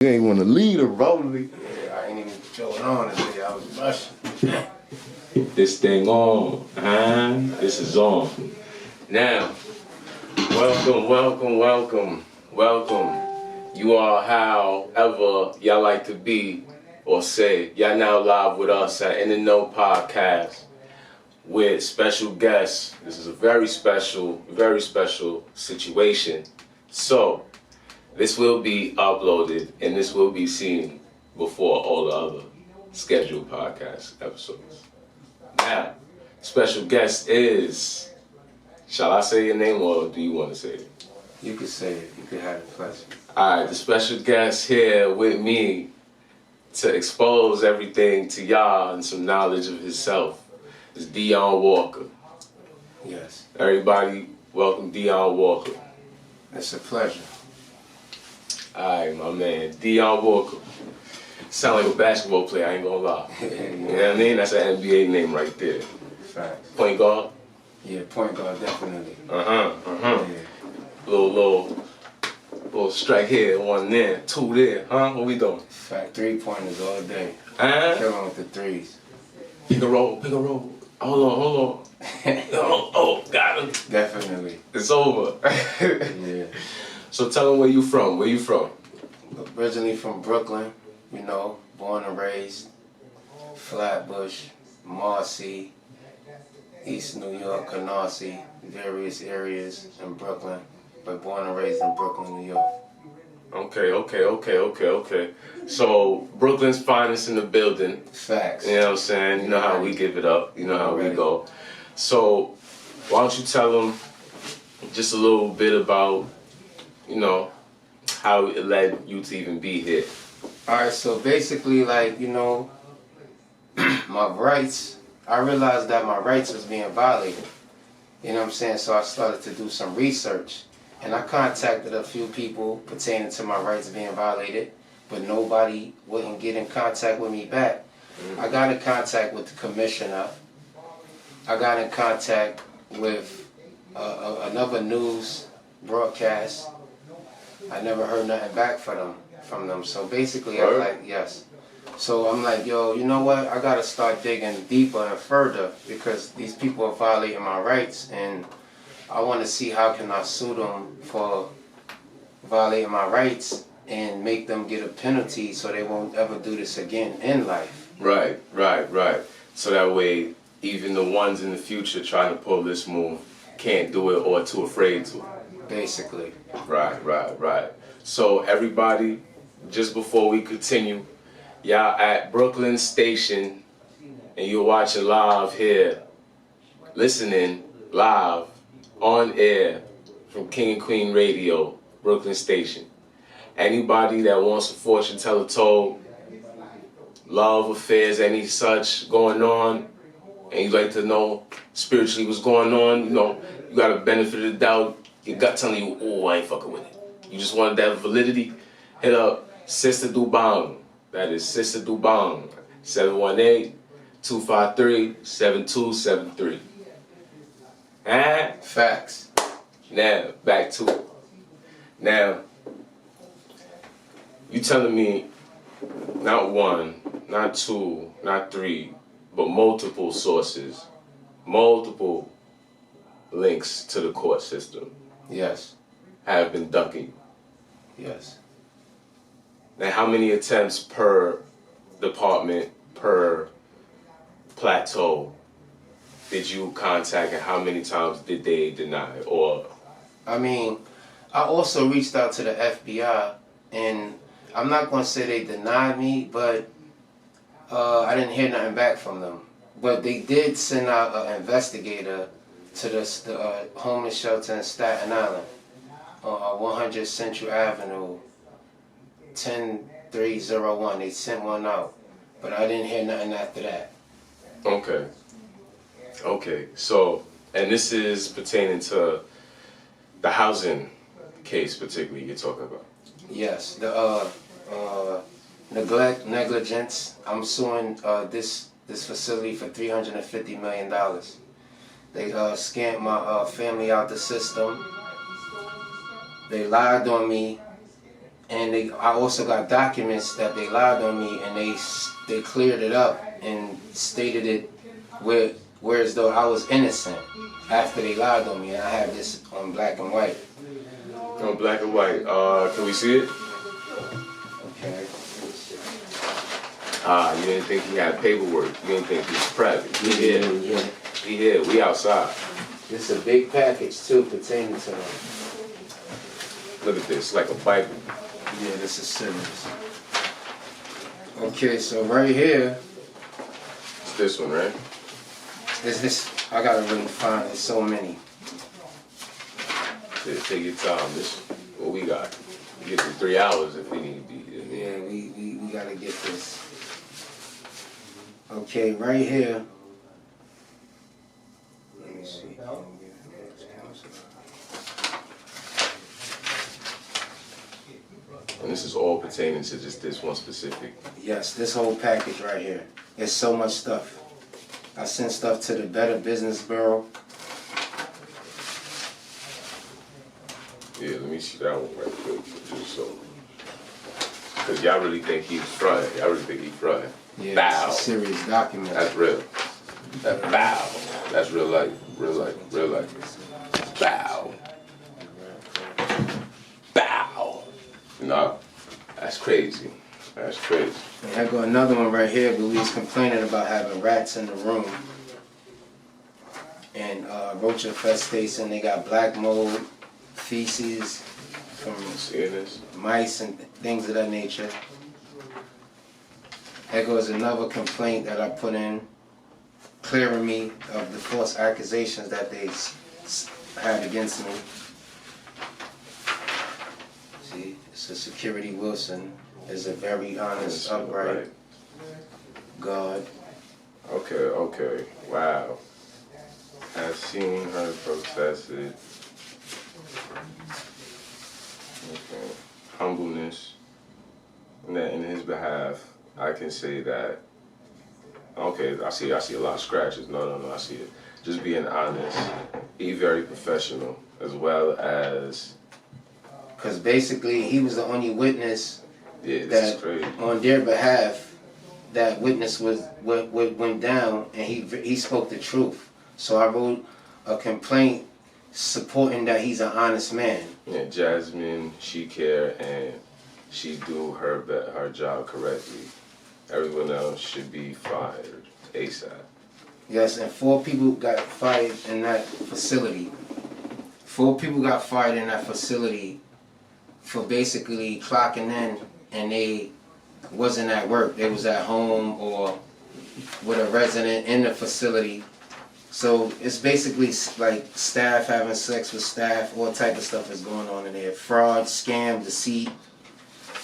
You ain't want to lead or rolling. Yeah, I ain't even going on today. I was rushing. This thing on, huh? This is on. Now, welcome. You are however y'all like to be or say. Y'all now live with us at In the Know Podcast with special guests. This is a very special situation. So, this will be uploaded and this will be seen before all the other scheduled podcast episodes. Now, special guest is, shall I say your name or do you want to say it? You could say it. You could have the pleasure. Alright, the special guest here with me to expose everything to y'all and some knowledge of himself is Dion Walker. Yes. Everybody, welcome Dion Walker. It's a pleasure. Alright, my man, Dion Walker. Sound like a basketball player, I ain't gonna lie. Yeah. You know what I mean? That's an NBA name right there. Facts. Point guard? Yeah, point guard, definitely. Yeah. Yeah. Little strike here, one there, two there, huh? What we doing? Fact, 3-pointers all day. Huh? Killing with the threes. Pick and roll. Hold on. Oh, got him. Definitely. It's over. Yeah. So tell them where you from. Originally from Brooklyn, you know, born and raised. Flatbush, Marcy, East New York, Canarsie, various areas in Brooklyn, but born and raised in Brooklyn, New York. Okay. So Brooklyn's finest in the building. Facts. You know what I'm saying? You know how we give it up. You know how we go. So why don't you tell them just a little bit about, you know, how it led you to even be here. Alright, so basically, like, you know, my rights, I realized that my rights was being violated. You know what I'm saying? So I started to do some research. And I contacted a few people pertaining to my rights being violated, but nobody wouldn't get in contact with me back. I got in contact with the commissioner. I got in contact with another news broadcast. I never heard nothing back from them. So basically, I was like, yes. So I'm like, yo, you know what? I got to start digging deeper and further because these people are violating my rights, and I want to see how can I sue them for violating my rights and make them get a penalty so they won't ever do this again in life. Right. So that way, even the ones in the future trying to pull this move can't do it or too afraid to. Basically. Right. So everybody, just before we continue, y'all at Brooklyn Station and you're watching live here, listening live on air from King and Queen Radio, Brooklyn Station. Anybody that wants a fortune teller told, love affairs, any such going on, and you'd like to know spiritually what's going on, you know, you got a benefit of the doubt, your gut telling you, oh, I ain't fucking with it. You just wanted that validity, hit up Sister Dubang. That is Sister Dubang, 718-253-7273. And Facts. now, back to it. Now, you telling me not one, not two, not three, but multiple sources, multiple links to the court system. Yes. Have been ducking you. Yes. Now, how many attempts per department, per plateau did you contact, and how many times did they deny? Or, I mean, I also reached out to the FBI, and I'm not going to say they denied me, but I didn't hear nothing back from them. But they did send out an investigator to the homeless shelter in Staten Island, 100 Central Avenue, 10301. They sent one out, but I didn't hear nothing after that. Okay, so, and this is pertaining to the housing case particularly you're talking about? Yes, the negligence. I'm suing this facility for $350 million. They scammed my family out the system. They lied on me, and I also got documents that they lied on me, and they cleared it up and stated it where as though I was innocent after they lied on me, and I have this on black and white. On black and white. Can we see it? Okay. You didn't think he had paperwork. You didn't think he was private. He here. Yeah. He here. We outside. This is a big package too pertaining to them. Look at this, like a Bible. Yeah, this is serious. Okay, so right here It's this one, right? is this. I gotta really find. There's so many. Yeah, take your time. This what we got. We get to 3 hours if we need to be. Yeah, we gotta get this. Okay, right here. Let me see. And this is all pertaining to just this one specific. Yes, this whole package right here. There's so much stuff. I sent stuff to the Better Business Bureau. Yeah, let me see that one right quick, just so. Cause y'all really think he's fronting. Y'all really think he's fronting. Yeah, Bow. it's a serious document. That's real. That bow. That's real life. Real life. Real life. Bow. Bow. No, that's crazy. That's crazy. And I got another one right here, but we was complaining about having rats in the room. And roach infestation, they got black mold, feces from Seeing this? mice and things of that nature. There goes another complaint that I put in, clearing me of the false accusations that they had against me. See, it's a Security Wilson. Is a very honest, upright God. Okay, okay. Wow. I've seen her process it. Okay. Humbleness. And that in his behalf, I can say that. Okay, I see a lot of scratches. No, I see it. Just being honest. Be very professional, as well as. Because basically, he was the only witness. Yeah, this that is crazy. On their behalf, that witness was what went down, and he spoke the truth. So I wrote a complaint supporting that he's an honest man. Yeah, Jasmine, she care and she do her job correctly. Everyone else should be fired ASAP. Yes, and 4 people got fired in that facility. 4 people got fired in that facility for basically clocking in, and they wasn't at work. They was at home or with a resident in the facility. So it's basically like staff having sex with staff, all type of stuff is going on in there. Fraud, scam, deceit,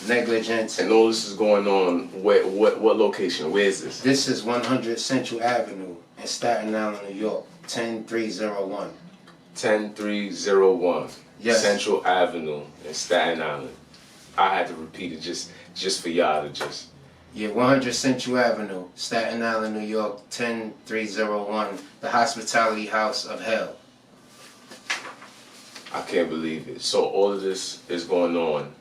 negligence. And all this is going on, what location? Where is this? This is 100 Central Avenue in Staten Island, New York, 10301. 10301 Yes. Central Avenue in Staten Island. I had to repeat it just for y'all to just. Yeah, 100 Central Avenue, Staten Island, New York, 10301, the Hospitality House of Hell. I can't believe it. So all of this is going on.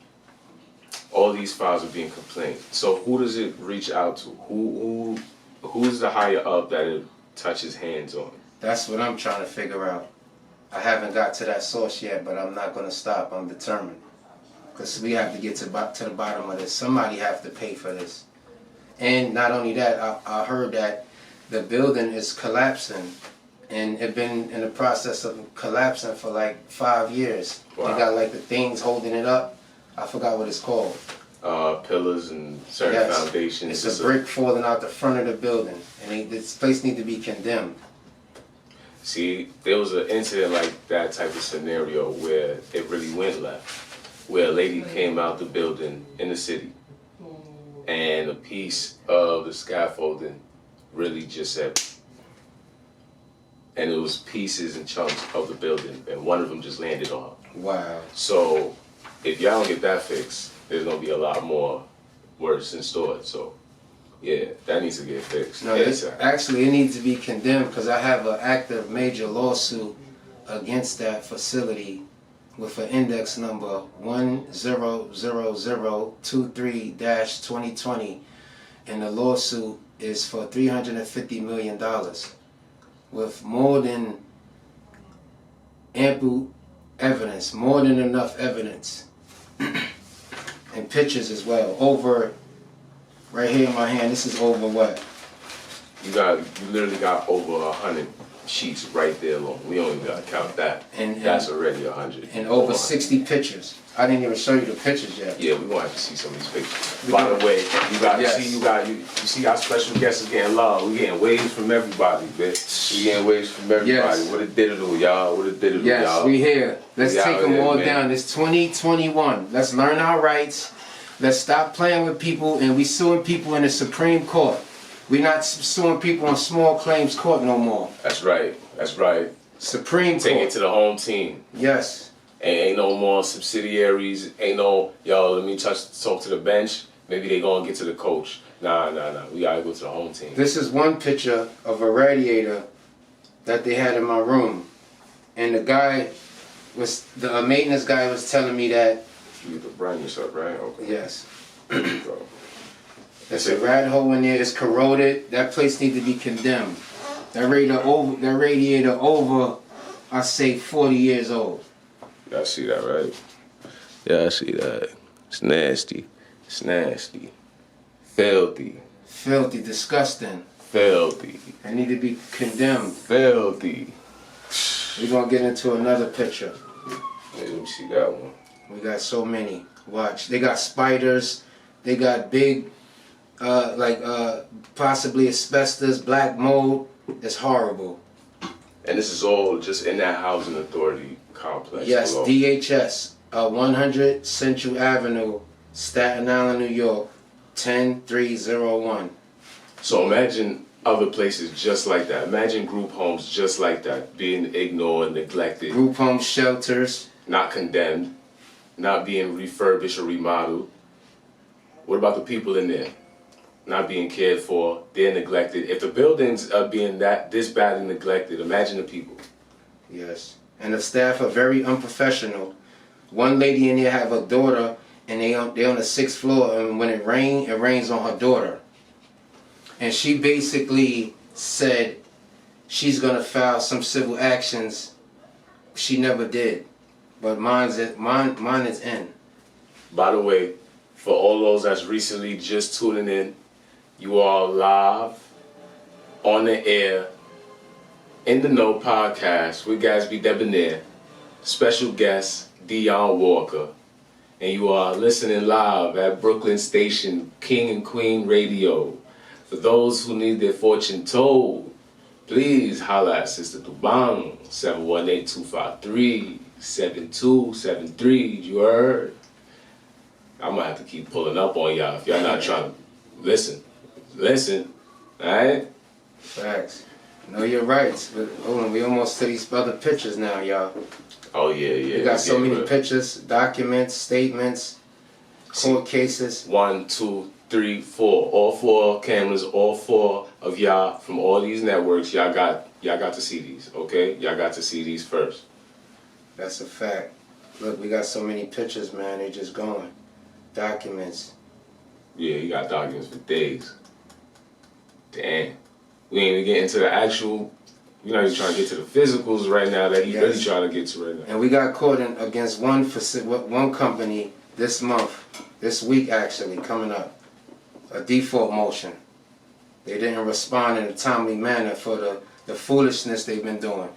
All these files are being complained. So who does it reach out to? Who's the higher up that it touches hands on? That's what I'm trying to figure out. I haven't got to that source yet, but I'm not going to stop. I'm determined. Because we have to get to the bottom of this. Somebody have to pay for this. And not only that, I heard that the building is collapsing. And it's been in the process of collapsing for like 5 years. Wow. They got like the things holding it up. I forgot what it's called. Pillars and certain foundations. It's a brick falling out the front of the building. And this place needs to be condemned. See, there was an incident like that type of scenario where it really went left. Where a lady came out the building in the city and a piece of the scaffolding really just said, and it was pieces and chunks of the building, and one of them just landed on her. Wow. So if y'all don't get that fixed, there's gonna be a lot more worse in store. So yeah, that needs to get fixed. No, actually it needs to be condemned because I have an active major lawsuit against that facility with an index number 100023-2020, and the lawsuit is for $350 million, with more than ample evidence, more than enough evidence, and pictures as well. Over, right here in my hand, this is over what? You literally got over 100 sheets right there alone. We only gotta count that. And that's already 100. And over 60 pictures. I didn't even show you the pictures yet. Yeah, we're gonna have to see some of these pictures. By the way, you see our special guest is getting love. We getting waves from everybody, bitch. We getting waves from everybody. Yes. What a diddle, y'all. What a diddle, yes, y'all. We here. Let's take them all man. down. It's 2021. Let's learn our rights. Let's stop playing with people, and we suing people in the Supreme Court. We're not suing people on small claims court no more. That's right. That's right. Supreme Court. Take it to the home team. Yes. Ain't no more subsidiaries. Ain't no, yo, let me talk to the bench. Maybe they gonna get to the coach. Nah. We gotta go to the home team. This is one picture of a radiator that they had in my room. And the guy was, the maintenance guy was telling me that. You get the brightness up, right? Okay. Yes. There you go. There's a rat hole in there. It's corroded. That place needs to be condemned. That radiator over, I say 40 years old. Y'all see that, right? Yeah, I see that. It's nasty. It's nasty. Filthy. Filthy, disgusting. Filthy. They need to be condemned. Filthy. We're going to get into another picture. Let me see that one. We got so many. Watch. They got spiders. They got big, possibly asbestos, black mold. It's horrible. And this is all just in that housing authority complex. Yes, alone. DHS, 100 Central Avenue, Staten Island, New York, 10301. So imagine other places just like that. Imagine group homes just like that, being ignored, neglected. Group home shelters. Not condemned, not being refurbished or remodeled. What about the people in there? Not being cared for, they're neglected. If the buildings are being this badly neglected, imagine the people. Yes. And the staff are very unprofessional. One lady in there have a daughter, and they're on the 6th floor, and when it rains on her daughter. And she basically said she's gonna file some civil actions. She never did, but mine is in. By the way, for all those that's recently just tuning in, you are live, on the air, in the Know podcast with Gazbe Debonair, special guest Dion Walker, and you are listening live at Brooklyn Station, King and Queen Radio. For those who need their fortune told, please holla at Sister Dubang, 718-253-7273, you heard? I'm gonna have to keep pulling up on y'all if y'all not trying to listen. Listen, alright? Facts. Know your rights. But hold on, we almost to these other pictures now, y'all. Oh yeah. We got so many pictures, documents, statements, court cases. 1, 2, 3, 4. All 4 cameras, all 4 of y'all from all these networks, y'all got to see these, okay? Y'all got to see these first. That's a fact. Look, we got so many pictures, man. They just going. Documents. Yeah, you got documents for days. Damn. We ain't even getting to the actual, we're not even trying to get to the physicals right now that he's really trying to get to right now. And we got caught against one company this week actually, coming up. A default motion. They didn't respond in a timely manner for the foolishness they've been doing.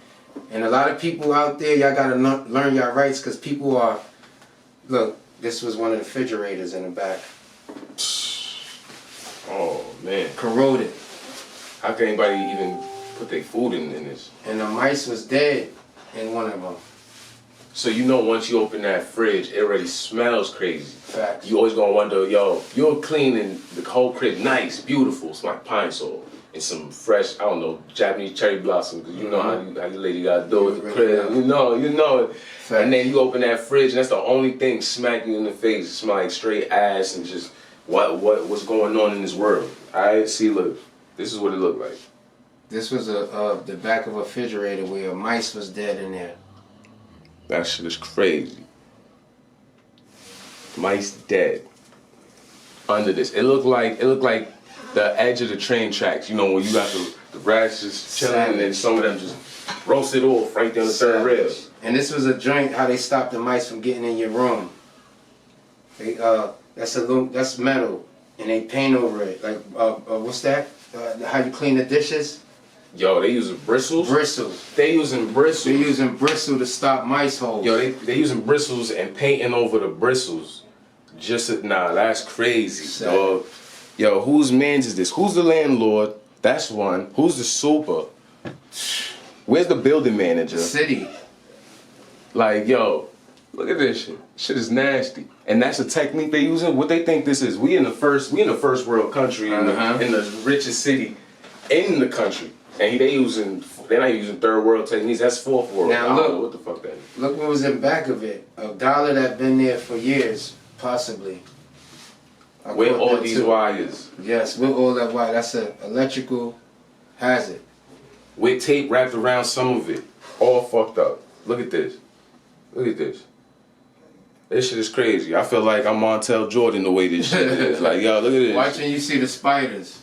And a lot of people out there, y'all gotta learn your rights, because people are, look, this was one of the refrigerators in the back. Oh, man. Corroded. How can anybody even put their food in this? And the mice was dead in one of them. So you know once you open that fridge, it already smells crazy. Facts. You always gonna wonder, yo, you're cleaning the whole crib, nice, beautiful, it's like pine sol. And some fresh, I don't know, Japanese cherry blossom, because you know how you lady gotta do it with the crib. You know it. Facts. And then you open that fridge, and that's the only thing smacking you in the face. It smells like straight ass and just what's going on in this world. Alright, see, look, this is what it looked like. This was the back of a refrigerator where a mice was dead in there. That shit is crazy. Mice dead under this. It looked like the edge of the train tracks. You know, when you got the rats just chilling and then some of them just roasted off right there on the third rail. And this was a joint how they stopped the mice from getting in your room. They that's metal, and they paint over it. Like what's that? How you clean the dishes? Yo, they using bristles? Bristles. They using bristles. They're using bristle to stop mice holes. Yo, they using bristles and painting over the bristles. That's crazy, dog. Yo, whose man's is this? Who's the landlord? That's one. Who's the super? Where's the building manager? City. Like, yo, look at this shit. Shit is nasty. And that's the technique they using? What they think this is? We in the first world country, in the richest city in the country. And they're not using third world techniques, that's fourth world. Now look, what the fuck that is. Look what was in back of it. A dollar that been there for years, possibly. With all these wires. Yes, with all that wire. That's an electrical hazard. With tape wrapped around some of it. All fucked up. Look at this. Look at this. This shit is crazy. I feel like I'm Montel Jordan the way this shit is. Like, yo, look at this. Watch when you see the spiders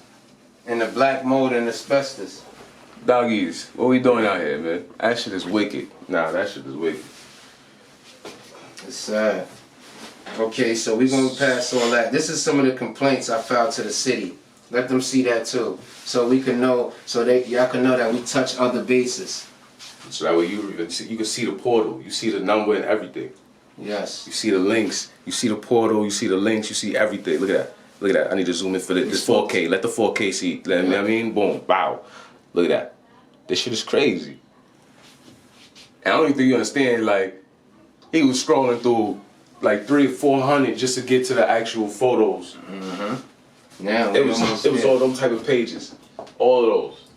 and the black mold and asbestos. Doggies, what we doing out here, man? That shit is wicked. Nah, that shit is wicked. It's sad. Okay, so we're going to pass all that. This is some of the complaints I filed to the city. Let them see that too. So we can know, y'all can know that we touch other bases. So that way you can see the portal. You see the number and everything. Yes. You see the links. You see the portal. You see the links. You see everything. Look at that. Look at that. I need to zoom in for this 4K. Let the 4K see. You know what I mean? Boom. Wow. Look at that. This shit is crazy. And I don't even think you understand, like, he was scrolling through like 300 or 400 just to get to the actual photos. Mm-hmm. Now it was all them type of pages. All of those.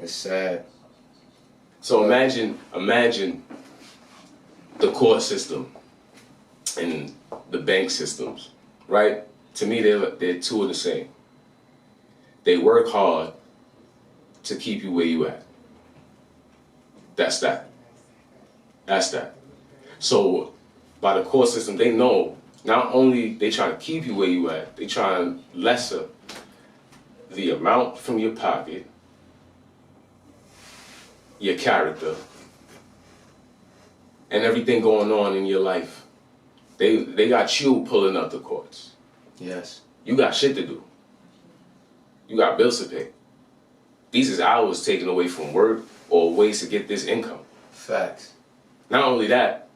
It's sad. So imagine the court system and the bank systems, right? To me, they're two of the same. They work hard to keep you where you at. That's that. That's that. So by the court system, they know not only they try to keep you where you at, they try to lessen the amount from your pocket, your character, and everything going on in your life. They got you pulling up the courts. Yes. You got shit to do. You got bills to pay. These is hours taken away from work or ways to get this income. Facts. Not only that,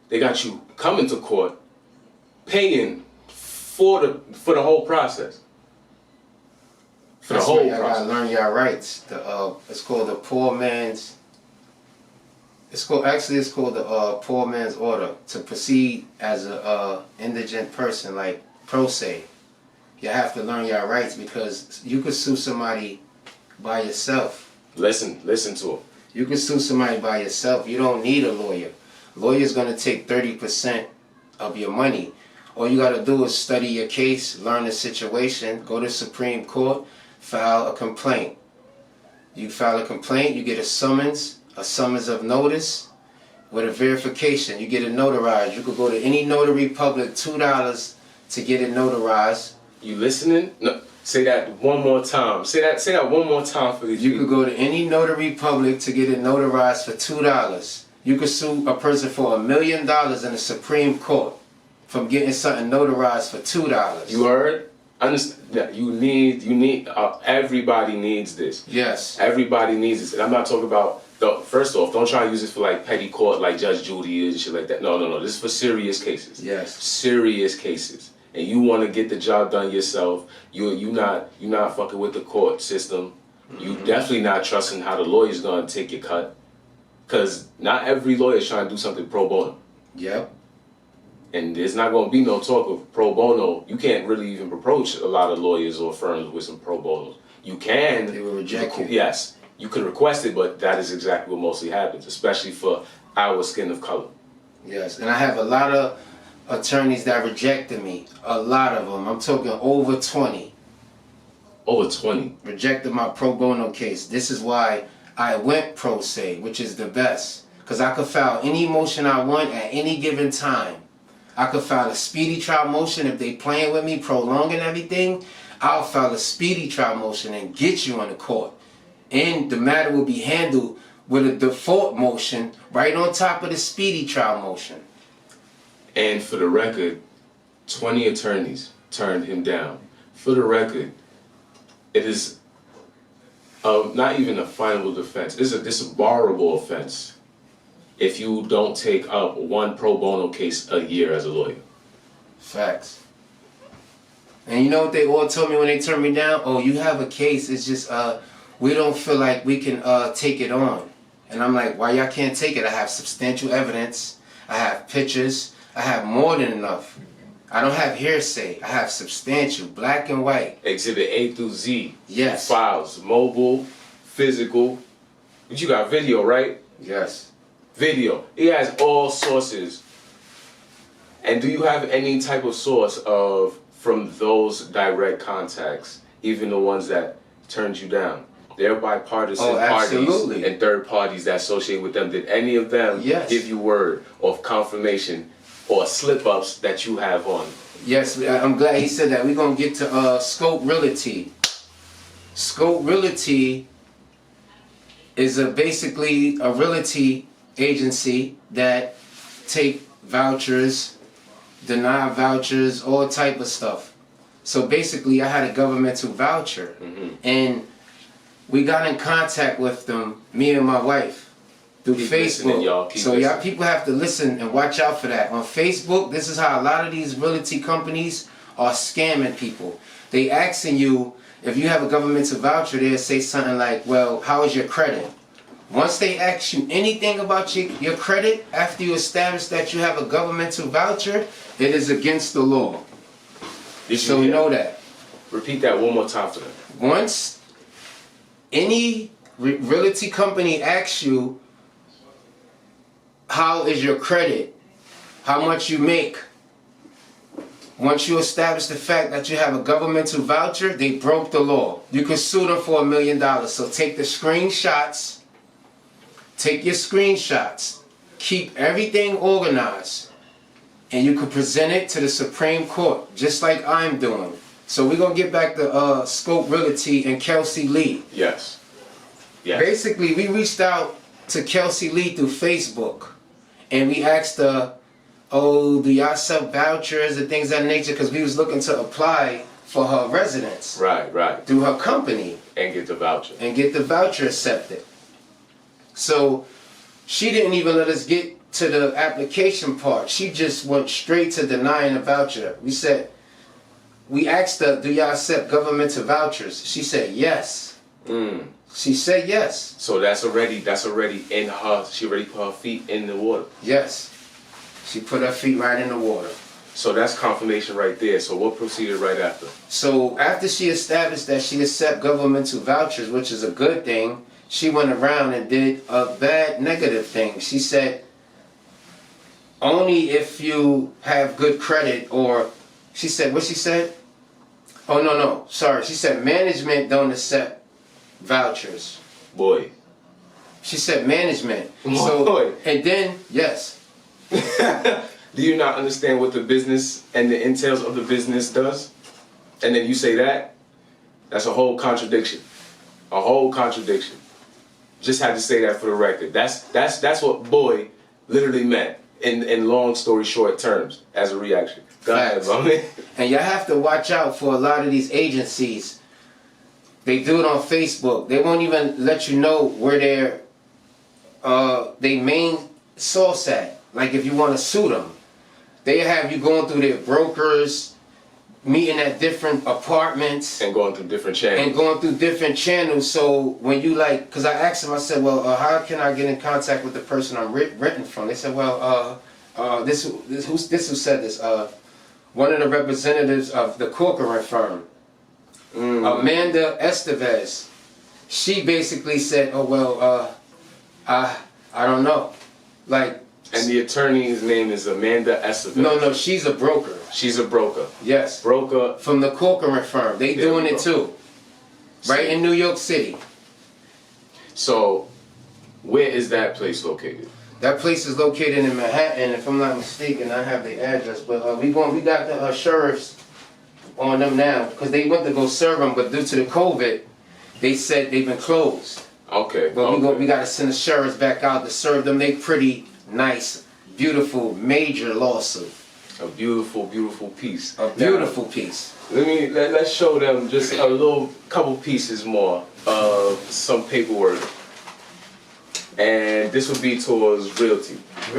they got you coming to court, paying for the whole process. For the whole process. You gotta learn your rights. It's called the poor man's. It's called the poor man's order to proceed as a indigent person, like pro se. You have to learn your rights because you could sue somebody by yourself. Listen to him. You can sue somebody by yourself. You don't need a lawyer. Lawyer's gonna take 30% of your money. All you gotta do is study your case, learn the situation, go to Supreme Court, file a complaint. You file a complaint, you get a summons of notice with a verification. You get it notarized. You could go to any notary public, $2 to get it notarized. You listening? No. Say that one more time. Say that one more time for these You people. could go to any notary public to get it notarized for $2. You could sue a person for $1 million in the Supreme Court from getting something notarized for $2. You heard? Understand that you need everybody needs this. Yes. Everybody needs this. And I'm not talking about first off, don't try to use this for like petty court like Judge Judy and shit like that. No. This is for serious cases. Yes. Serious cases. And you want to get the job done yourself. You not fucking with the court system. You definitely not trusting how the lawyer's gonna take your cut. Cause not every lawyer is trying to do something pro bono. Yep. And there's not gonna be no talk of pro bono. You can't really even approach a lot of lawyers or firms with some pro bonos. You can. They will reject you. Yes. You can request it, but that is exactly what mostly happens, especially for our skin of color. Yes. And I have a lot of attorneys that rejected me. A lot of them. I'm talking over 20. Over 20. Rejected my pro bono case. This is why I went pro se, which is the best. Because I could file any motion I want at any given time. I could file a speedy trial motion if they playing with me, prolonging everything. I'll file a speedy trial motion and get you on the court. And the matter will be handled with a default motion right on top of the speedy trial motion. And for the record, 20 attorneys turned him down. For the record, it is not even a finable defense. It's a disbarable offense if you don't take up one pro bono case a year as a lawyer. Facts. And you know what they all told me when they turned me down? Oh, you have a case. It's just we don't feel like we can take it on. And I'm like, why y'all can't take it? I have substantial evidence. I have pictures. I have more than enough. I don't have hearsay. I have substantial, black and white. Exhibit A through Z. Yes. Files, mobile, physical. But you got video, right? Yes. Video. He has all sources. And do you have any type of source from those direct contacts, even the ones that turned you down? They're bipartisan parties and third parties that associate with them. Did any of them give you word of confirmation or slip-ups that you have on? Yes, I'm glad he said that. We're going to get to Scope Realty. Scope Realty is basically a realty agency that take vouchers, deny vouchers, all type of stuff. So basically I had a governmental voucher, and we got in contact with them, me and my wife, through Facebook. Y'all people have to listen and watch out for that. On Facebook, this is how a lot of these realty companies are scamming people. They asking you, if you have a governmental voucher, they'll say something like, well, how is your credit? Once they ask you anything about your credit, after you establish that you have a governmental voucher, it is against the law. So we know that. Repeat that one more time for them. Once any realty company asks you, how is your credit? How much you make? Once you establish the fact that you have a governmental voucher, they broke the law. You can sue them for $1 million. So take the screenshots. Take your screenshots. Keep everything organized. And you can present it to the Supreme Court, just like I'm doing. So we're going to get back to Scope Realty and Kelsey Lee. Yes. Basically, we reached out to Kelsey Lee through Facebook. And we asked her, oh, do y'all sell vouchers and things of that nature? Because we was looking to apply for her residence. Right. Through her company. And get the voucher. And get the voucher accepted. So she didn't even let us get to the application part. She just went straight to denying the voucher. We asked her, do y'all accept governmental vouchers? She said yes. She said yes. So that's already in her. She already put her feet in the water. Yes. She put her feet right in the water. So that's confirmation right there. So what proceeded right after? So after she established that she accept governmental vouchers, which is a good thing, she went around and did a bad negative thing. She said, only if you have good credit, or she said, what she said? Oh, no, sorry. She said management don't accept vouchers. Boy. She said management. Boy. And then, yes. Do you not understand what the business and the entails of the business does? And then you say that? That's a whole contradiction. A whole contradiction. Just had to say that for the record. That's what boy literally meant in long story short terms as a reaction. Go ahead, man. And y'all have to watch out for a lot of these agencies. They do it on Facebook. They won't even let you know where their main source at. Like if you want to sue them, they have you going through their brokers, meeting at different apartments. And going through different channels. So when you because I asked them, I said, well, how can I get in contact with the person I'm renting from? They said, well, who said this? One of the representatives of the Corcoran firm, Amanda Estevez. She basically said, oh, well, I don't know. And the attorney's name is Amanda Estevez. No, she's a broker. She's a broker. Yes. Broker. From the Corcoran firm. They doing it too. Right in New York City. So, where is that place located? That place is located in Manhattan, if I'm not mistaken. I have the address, but we got the sheriffs on them now because they went to go serve them, but due to the COVID, they said they've been closed. Okay. But okay. we got to send the sheriffs back out to serve them. They pretty nice, beautiful, major lawsuit. A beautiful, beautiful piece. A beautiful piece. Let's show them just a little couple pieces more of some paperwork. And this would be towards realty.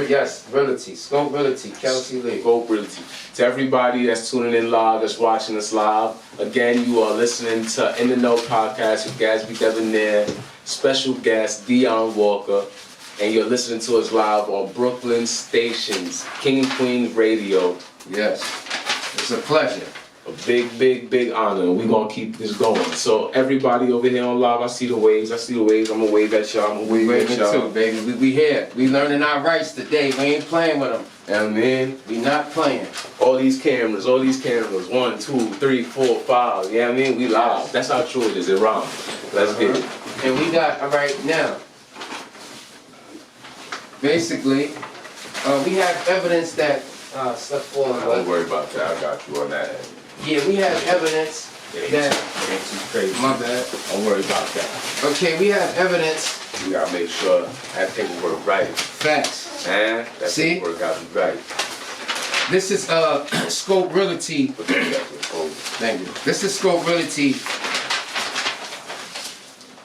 Yes, realty. Scope Realty, Kelsey Lee. Scope Realty. To everybody that's tuning in live, that's watching us live, again, you are listening to In the Know Podcast with Gazbe Debonair, special guest Dion Walker, and you're listening to us live on Brooklyn Stations, King and Queen Radio. Yes, it's a pleasure. A big, big, big honor, and we're gonna keep this going. So everybody over here on live, I see the waves. I'm gonna wave at y'all. I'm gonna wave at y'all. Too, baby. We here. We learning our rights today. We ain't playing with them. And then we not playing. All these cameras. 1, 2, 3, 4, 5. You know what I mean? We live. That's how true it is. It rhymes. Let's get it. And we got, all right, now, basically, we have evidence that stuff falling. Don't worry about that. I got you on that end. Yeah, we have evidence that. Ain't too crazy. My bad. Don't worry about that. Okay, we have evidence. We gotta make sure that paperwork right. Facts. And that See? paperwork gotta be right. This is Scope Realty. Thank you. This is Scope Realty.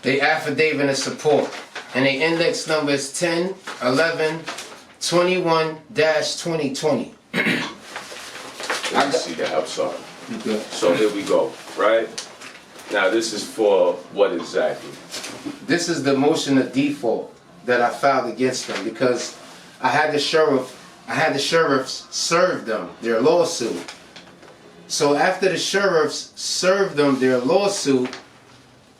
They affidavit of support, and the index number is 10-11-21-2020. Let me see that. I'm sorry. You good? So here we go, right? Now this is for what exactly? This is the motion of default that I filed against them because I had the sheriffs serve them their lawsuit. So after the sheriffs served them their lawsuit,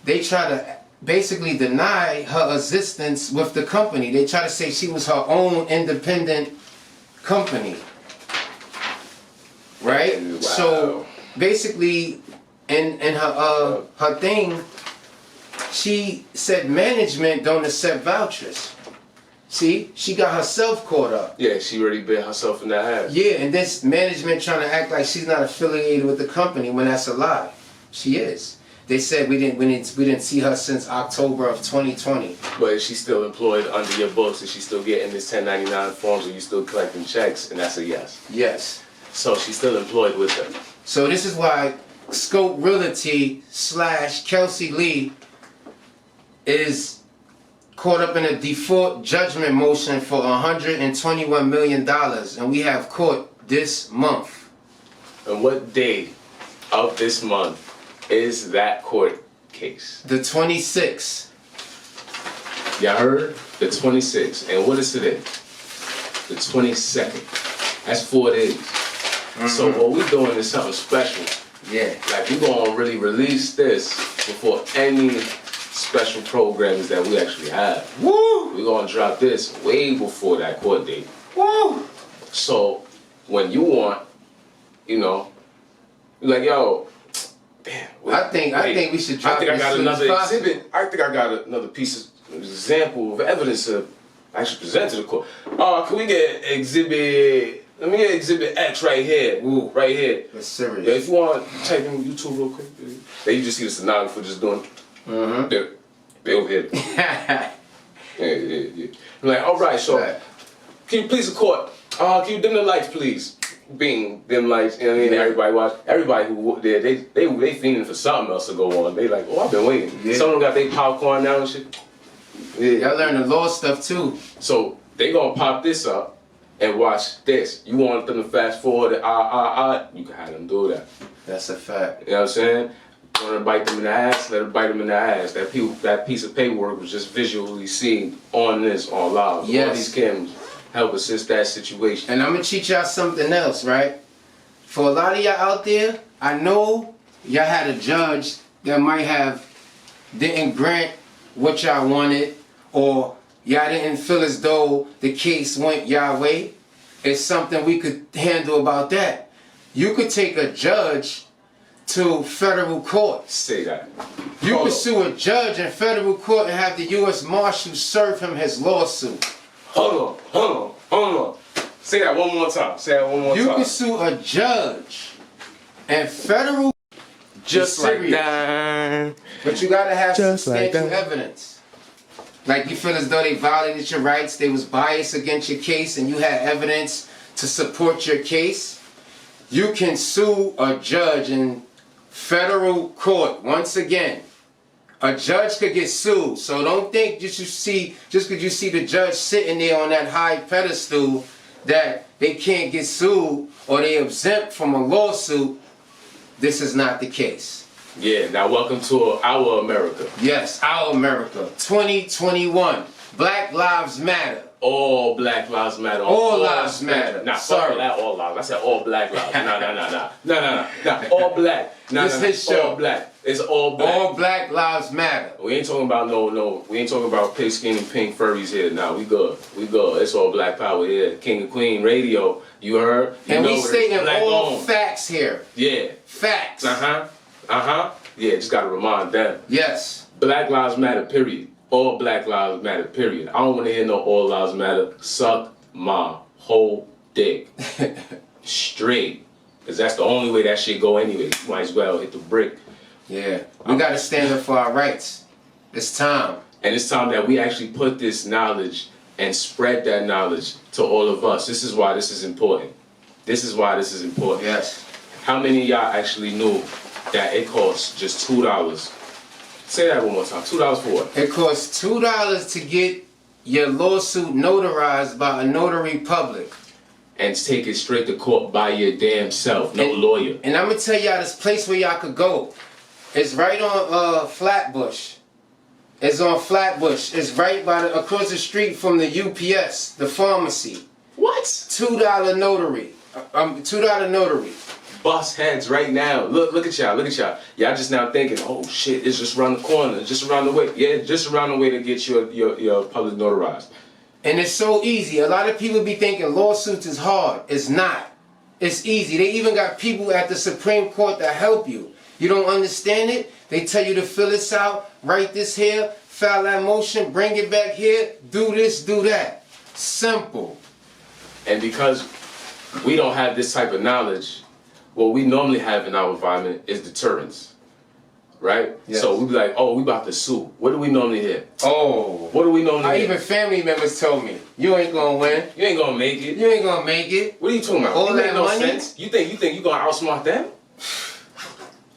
they try to basically deny her existence with the company. They try to say she was her own independent company. Right? Wow. So basically in her her thing, she said management don't accept vouchers. See, she got herself caught up. Yeah, she already bit herself in the ass. Yeah, and this management trying to act like she's not affiliated with the company when that's a lie. She is. They said we didn't see her since October of 2020. But is she still employed under your books? Is she still getting this 1099 forms? Are you still collecting checks? And that's a yes. Yes. So she's still employed with them. So this is why Scope Realty / Kelsey Lee is caught up in a default judgment motion for $121 million, and we have court this month. And what day of this month is that court case? The 26th. Y'all heard? The 26th. And what is today? The 22nd. That's 4 days. Mm-hmm. So what we're doing is something special. Yeah. Like we're gonna really release this before any special programs that we actually have. Woo! We're gonna drop this way before that court date. Woo! So when you want, you know, you're like, yo, damn. I think we should drop I think I this got soon as another possible. exhibit. I think I got another piece of example of evidence to actually present to the court. Can we get exhibit? Let me get exhibit X right here. Ooh. Right here. That's serious. Yeah, if you want to type in YouTube real quick, you just see the stenographer just doing. Mm-hmm. They over here. Yeah. I'm like, all right, so can you please the court? Can you dim the lights, please? Bing, dim lights. You know what I mean? Yeah. Everybody watch. Everybody who there, they fiending for something else to go on. They like, oh, I've been waiting. Yeah. Some of them got their popcorn now and shit. Yeah. Y'all learn the law stuff too. So they gonna pop this up and watch this. You want them to fast forward it, you can have them do that. That's a fact. You know what I'm saying? You want to bite them in the ass? Let them bite them in the ass. That piece of paperwork was just visually seen on live. Yes. All these cameras help assist that situation. And I'm gonna teach y'all something else, right? For a lot of y'all out there, I know y'all had a judge that might have didn't grant what y'all wanted, or y'all didn't feel as though the case went y'all way. It's something we could handle about that. You could take a judge to federal court. Say that. You Hold could up. sue a judge in federal court and have the U.S. Marshal serve him his lawsuit. Hold on. Say that one more time. You can sue a judge and federal Just like serious. that. But you gotta have Just like substantial that. evidence. Like you feel as though they violated your rights, they was biased against your case, and you had evidence to support your case. You can sue a judge in federal court. Once again, a judge could get sued. So don't think just because you see the judge sitting there on that high pedestal that they can't get sued or they exempt from a lawsuit. This is not the case. Yeah, now welcome to our America. Yes, our America. 2021. Black Lives Matter. All Black Lives Matter. All lives matter. Nah, Sorry. sorry. Not all lives. I said all Black lives. Nah. All black. This is his show. All black. It's all black. All Black Lives matter. We ain't talking about no. We ain't talking about pig skin and pink furries here. Nah, we good. It's all black power here. King and Queen Radio. You heard? You And know we it is. stating Black all owned. facts here. Yeah. Facts. Yeah, just gotta remind them. Yes. Black Lives Matter, period. All Black Lives Matter, period. I don't want to hear no All Lives Matter. Suck my whole dick. Straight. Because that's the only way that shit go anyway. You might as well hit the brick. Yeah. We got to stand up for our rights. It's time. And it's time that we actually put this knowledge and spread that knowledge to all of us. This is why this is important. Yes. How many of y'all actually knew that it costs just $2? Say that one more time. $2 for what? It costs $2 to get your lawsuit notarized by a notary public. And take it straight to court by your damn self. No lawyer. And I'm going to tell y'all this place where y'all could go. It's right on Flatbush. It's on Flatbush. It's right across the street from the UPS, the pharmacy. What? $2 notary. $2 notary. Bust heads right now. Look at y'all. Y'all just now thinking, oh shit, it's just around the corner. It's just around the way. Yeah, just around the way to get your public notarized. And it's so easy. A lot of people be thinking lawsuits is hard. It's not. It's easy. They even got people at the Supreme Court that help you. You don't understand it? They tell you to fill this out, write this here, file that motion, bring it back here, do this, do that. Simple. And because we don't have this type of knowledge, what we normally have in our environment is deterrence. Right? Yes. So we be like, oh, we about to sue. What do we normally hear? Oh. What do we normally hear? Even family members told me, you ain't gonna win. You ain't gonna make it. You ain't gonna make it. What are you talking about? All It that make no money? sense. You think you gonna outsmart them?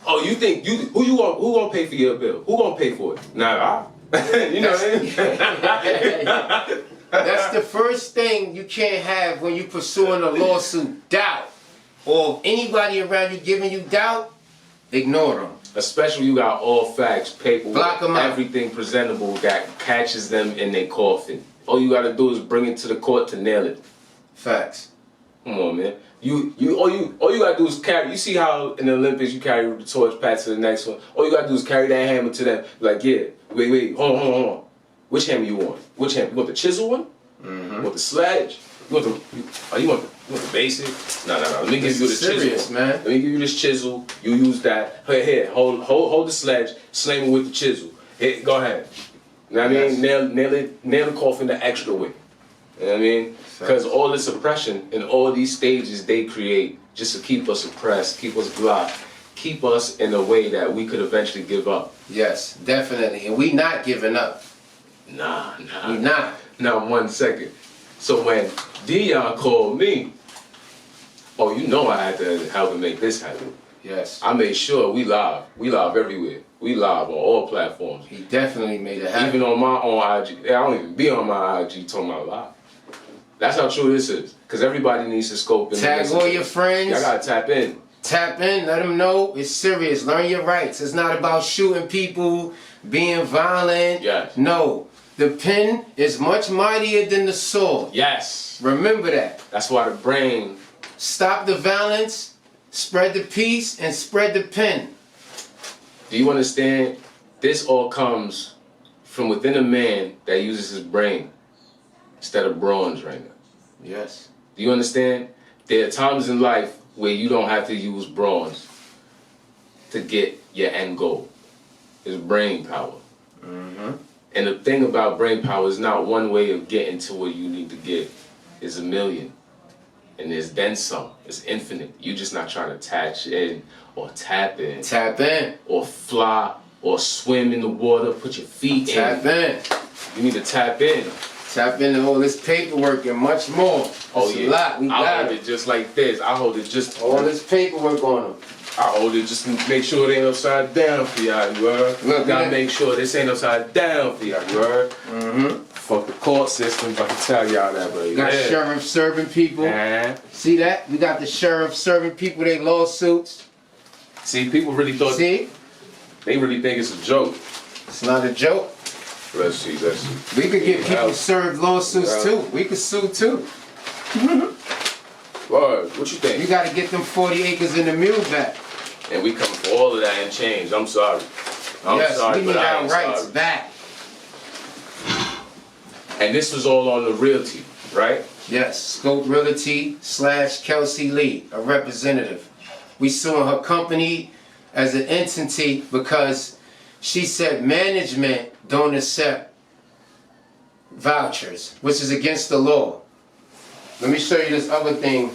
Oh, you think who gonna pay for your bill? Who gonna pay for it? Nah, you know what I mean? That's the first thing you can't have when you pursuing a lawsuit. Doubt. Or if anybody around you giving you doubt, ignore them. Especially you got all facts, paperwork, Block 'em out. everything presentable that catches them in their coffin. All you gotta do is bring it to the court to nail it. Facts. Come on, man. All you gotta do is carry. You see how in the Olympics you carry the torch, pass to the next one. All you gotta do is carry that hammer to them. Like, yeah, wait, hold on. Which hammer you want? Which hammer? You want the chisel one? Mm-hmm. You want the sledge? You want the basic? No. Let me give you the serious, chisel, man. Let me give you this chisel. You use that. Here, hold the sledge. Slam it with the chisel. Here, go ahead. You know what I mean? Nail the coffin the extra way. You know what I mean? Because all this oppression and all these stages they create just to keep us oppressed, keep us blocked, keep us in a way that we could eventually give up. Yes, definitely. And we not giving up. Nah. We not. Now 1 second. So when Dion called me, oh, you know I had to help him make this happen. Yes. I made sure we live. We live everywhere. We live on all platforms. He definitely made it happen. Even on my own IG. I don't even be on my IG talking about live. That's how true this is. Because everybody needs to scope in. Tag all your friends. Y'all gotta tap in. Tap in, let them know it's serious. Learn your rights. It's not about shooting people, being violent. Yes. No. The pen is much mightier than the sword. Yes. Remember that. That's why the brain. Stop the violence, spread the peace, and spread the pen. Do you understand? This all comes from within a man that uses his brain instead of bronze right now. Yes. Do you understand? There are times in life where you don't have to use bronze to get your end goal. It's brain power. Mm-hmm. And the thing about brain power is not one way of getting to where you need to get. It's a million. And there's then some. It's infinite. You're just not trying to attach in or tap in. Tap in. Or fly or swim in the water. Put your feet Tap in. You need to tap in. Tap into all this paperwork and much more. It's a lot. We got I hold it just like this. I hold it just all this paperwork on them. I hold it just to make sure it ain't upside down for y'all, you heard? Look, gotta make sure this ain't upside down for y'all, you heard? Mm-hmm. Fuck the court system, I can tell y'all that, but Got sheriff serving people. See that? We got the sheriff serving people their lawsuits. See, people really thought. See? They really think it's a joke. It's not a joke. Let's see. We could get people served lawsuits too. We could sue too. What you think? You gotta get them 40 acres in the mule back. And we come for all of that and change. I'm sorry. Yes, sorry, we need but I our ain't rights sorry. back. And this was all on the realty, right? Yes, Scope Realty / Kelsey Lee, a representative. We suing her company as an entity because she said management don't accept vouchers, which is against the law. Let me show you this other thing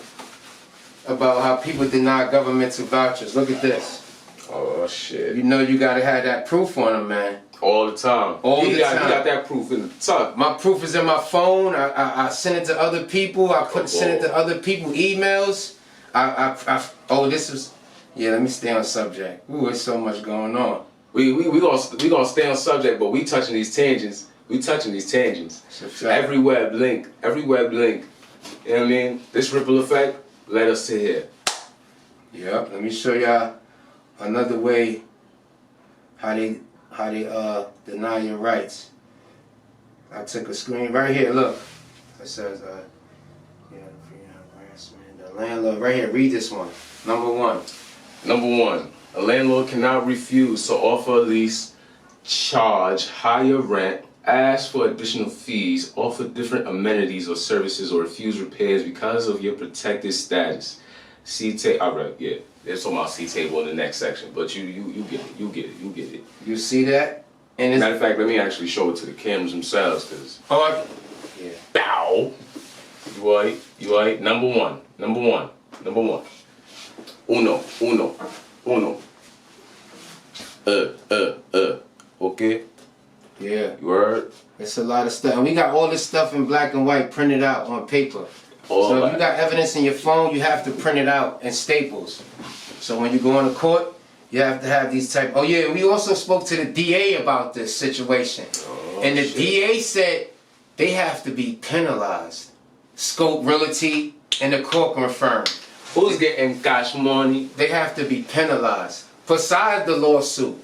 about how people deny governmental vouchers. Look at this. Oh shit. You know you gotta have that proof on them, man. All the time. You got that proof in the tuck. My proof is in my phone. I send it to other people. Send it to other people emails. Oh, this was. Yeah, let me stay on subject. Ooh, there's so much going on. We gonna stay on subject, but we touching these tangents. Every web link. You know what I mean? This ripple effect led us to here. Yep. Let me show y'all another way how they deny your rights. I took a screen right here. Look, it says harassment. The landlord right here. Read this one. Number one, a landlord cannot refuse to offer a lease, charge higher rent, ask for additional fees, offer different amenities or services, or refuse repairs because of your protected status. See table. All right, yeah. They're talking about C table in the next section, but you get it. You see that? And matter of fact, let me actually show it to the cameras themselves, cause. Yeah. Bow. You alright? Number one. Uno. Okay. Yeah. You heard? It's a lot of stuff. And we got all this stuff in black and white printed out on paper. So if you got evidence in your phone, you have to print it out in staples. So when you go on the court, you have to have these type. Oh yeah, we also spoke to the DA about this situation. And the DA said they have to be penalized. Scope Realty and the Corcoran firm. Who's getting cash money? They have to be penalized. Besides the lawsuit.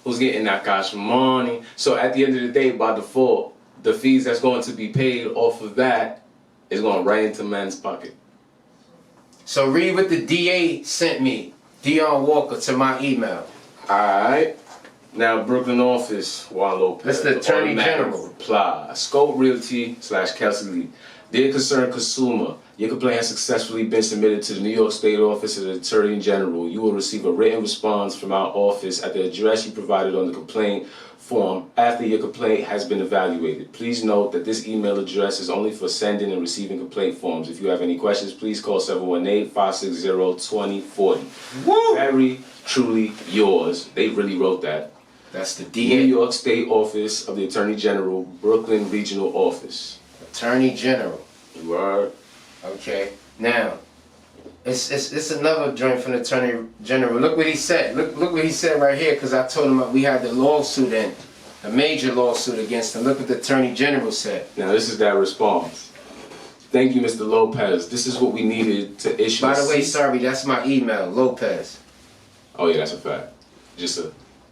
Who's getting that cash money? So at the end of the day, by default, the fees that's going to be paid off of that is going right into man's pocket. So read what the DA sent me, Dion Walker, to my email. Alright. Now, Brooklyn office, Juan Lopez. That's the Attorney General. Reply. Scope Realty / Kelsey Lee. Dear concerned consumer, your complaint has successfully been submitted to the New York State Office of the Attorney General. You will receive a written response from our office at the address you provided on the complaint form after your complaint has been evaluated. Please note that this email address is only for sending and receiving complaint forms. If you have any questions, please call 718-560-2040. Woo! Very truly yours. They really wrote that. That's the New DA. York State Office of the Attorney General, Brooklyn Regional Office. Attorney General. You are. Okay. Now, it's another joint from the Attorney General. Look what he said. Look what he said right here, because I told him we had the lawsuit in, a major lawsuit against him. Look what the Attorney General said. Now this is that response. Thank you, Mr. Lopez. This is what we needed to issue. By the way, sorry, that's my email, Lopez. Oh yeah, that's a fact. Just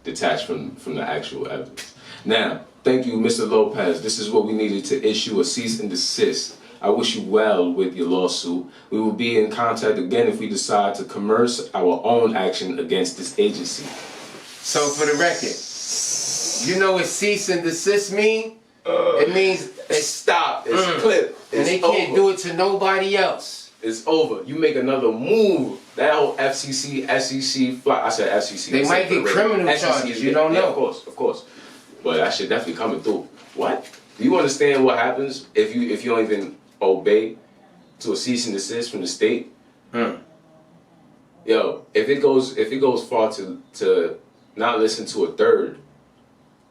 detached from the actual evidence. Now, thank you, Mr. Lopez. This is what we needed to issue a cease and desist. I wish you well with your lawsuit. We will be in contact again if we decide to commence our own action against this agency. So for the record, you know what cease and desist mean? It means it's stop. It's clip. It's and they can't do it to nobody else. It's over. You make another move. That whole FCC, SEC, I said FCC. They might get criminal charges. You don't know. Yeah, of course. But that shit definitely coming through. What? Do you understand what happens if you don't even obey to a cease and desist from the state? Yo, if it goes far to not listen to a third,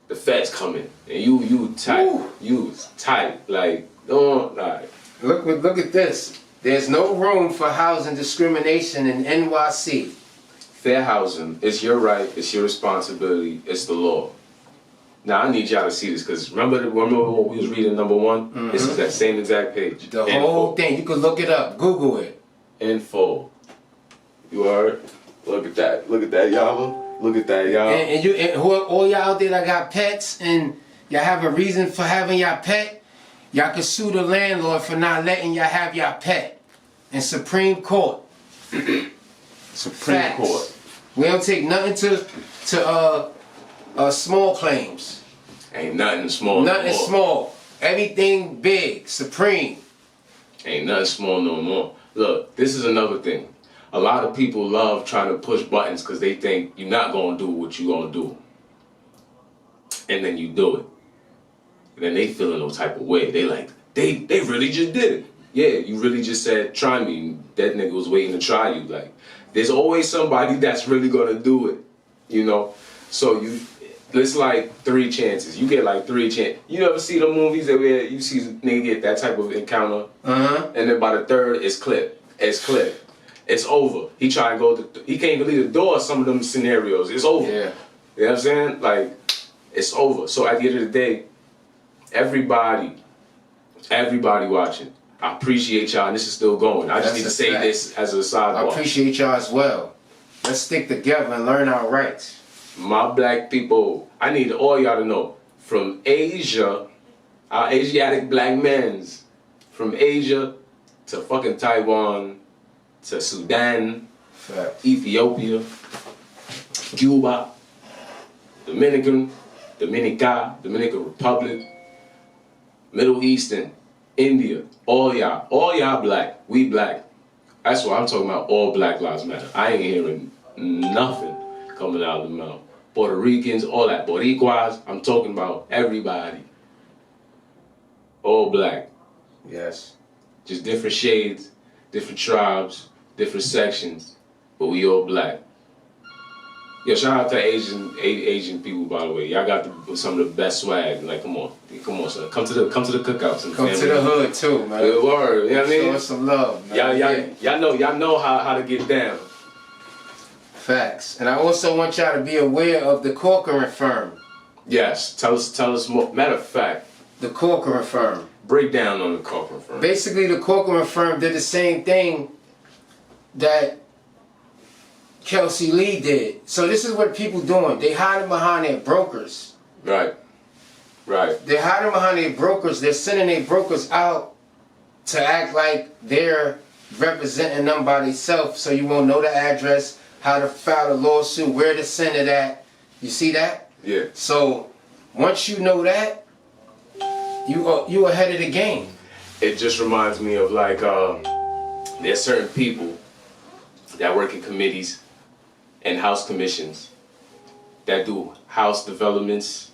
the feds coming and you tight like don't like. Look at this. There's no room for housing discrimination in NYC. Fair housing, it's your right, it's your responsibility, it's the law. Now I need y'all to see this because remember what we was reading number 1? This is that same exact page. The whole thing. You can look it up. Google it. Info. You heard? Look at that. Look at that, y'all. Look at that, y'all. And all y'all out there that got pets and y'all have a reason for having y'all pet, y'all can sue the landlord for not letting y'all have y'all pet in Supreme Court. Supreme Court. We don't take nothing to small claims. Ain't nothing small. Nothing small. Everything big. Supreme. Ain't nothing small no more. Look, this is another thing. A lot of people love trying to push buttons because they think you're not going to do what you're going to do. And then you do it. And then they feel no type of way. They like, they really just did it. Yeah, you really just said, try me. That nigga was waiting to try you. Like, there's always somebody that's really going to do it. You know? So it's like 3 chances. You get like 3 chances. You ever see the movies where you see nigga get that type of encounter? And then by the 3rd, it's clip. It's clip. It's over. He try and go he can't even leave the door some of them scenarios. It's over. Yeah. You know what I'm saying? Like, it's over. So at the end of the day, everybody watching, I appreciate y'all and this is still going. I just need to say this as a sidebar. I appreciate y'all as well. Let's stick together and learn our rights. My black people, I need all y'all to know, from Asia, our Asiatic black men's, from Asia to fucking Taiwan, to Sudan, Ethiopia, Cuba, Dominican Republic, Middle Eastern, India, all y'all black, we black. That's what I'm talking about, all Black Lives Matter. I ain't hearing nothing coming out of the mouth. Puerto Ricans, all that, Boricuas, I'm talking about everybody. All black. Yes. Just different shades, different tribes, different sections, but we all black. Yo, shout out to Asian people, by the way. Y'all got some of the best swag. Like, come on, son. Come to the cookouts and come to the hood too, man. Good word. You know what I mean? Show us some love, man. Y'all know how to get down. Facts. And I also want y'all to be aware of the Corcoran firm. Yes. Tell us more. Matter of fact, the Corcoran firm. Break down on the Corcoran firm. Basically, the Corcoran firm did the same thing that Kelsey Lee did. So this is what people doing. They hiding behind their brokers. Right. They're hiding behind their brokers. They're sending their brokers out to act like they're representing them by themselves, so you won't know the address, how to file a lawsuit, where to send it at. You see that? Yeah. So once you know that, you ahead of the game. It just reminds me of like there's certain people that work in committees and house commissions that do house developments